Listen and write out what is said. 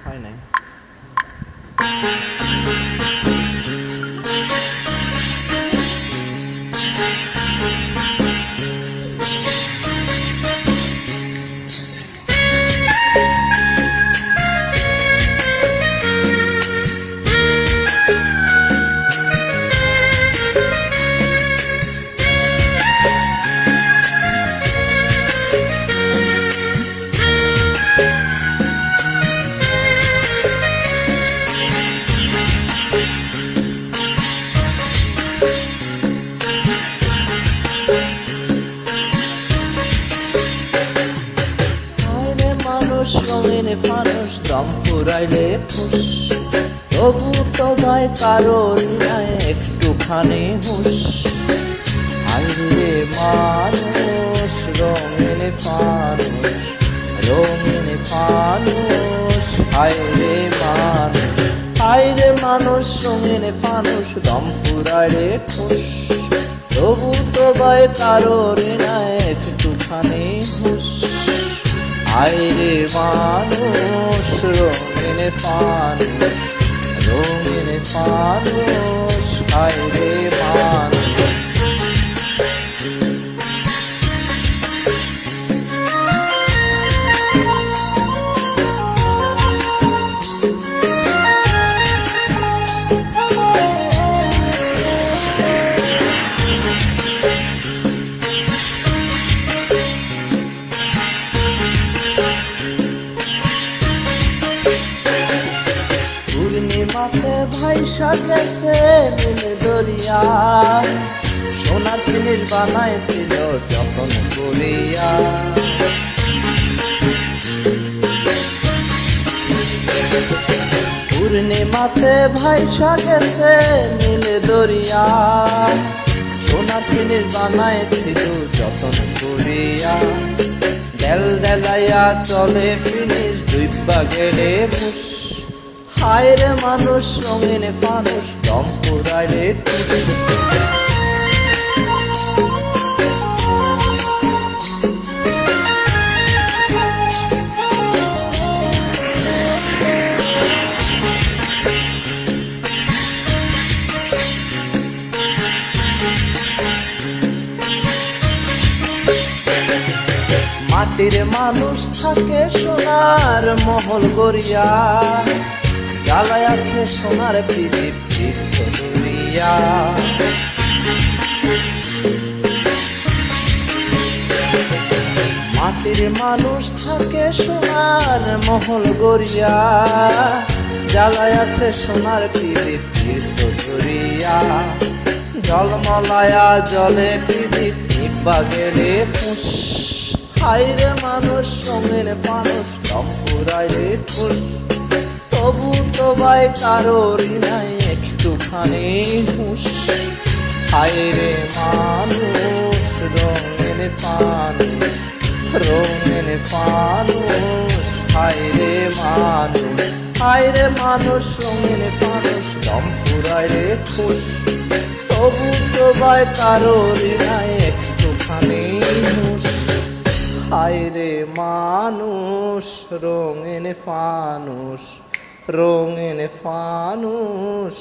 হয় নাই। রঙিন ফানুষ দম ফুরাইলে ফুস, তবু তো ভাই কারোর নাই একটুখানি হুশ। আইরে মানুষ রঙিন ফানুষ, রঙিন ফানুষ, আইরে মানুষ, আইরে মানুষ রঙিন ফানুষ দম ফুরাইলে ফুস, তবু তো ভাই কারোর নাই একটুখানি হুশ। আইরে মানুষ রঙিন ফানুষ, রঙিন ফানুষ, আইরে মানুষ। পূর্ণিমাতে ভাইসা গেছে নীল দরিয়া, সোনার জিনিস বানাইছিল যখন করিয়া। পূর্ণিমাতে ভাইসা গেছে নীল দরিয়া, সোনার জিনিস বানাইছিল যখন করিয়া। ডেল ডেলাইয়া চলে ফিনিশ ডুইবা গেলে মুশ, হায়রে মানুষ রঙিন ফানুষ দম ফুরাইলে টুস। মাটির মানুষ থাকে সোনার মহল গড়িয়া, জ্বালায় আছে সোনার প্রদীপ দুনিয়া। মাটির মানুষ থাকে সোনার মহল গড়িয়া, জ্বালায় আছে সোনার প্রদীপ দুনিয়া। জলমলায়া জলে প্রদীপ নিবা গেলে ফুস, হায়রে মানুষ রঙিন ফানুষ দম ফুরাইলে ঠুস, তবু তো ভাই কারোরই নাই একটুখানি হুশ। হায়রে মানুষ রঙিন ফানুষ, রঙিন ফানুষ, হায়রে মানুষ, হায়রে মানুষ রঙিন ফানুষ দম ফুরাইলে ঠুস, তবু তো ভাই কারোরই নাই একটুখানি হুশ। হায়রে মানুষ রঙিন ফানুষ, রঙিন ফানুষ।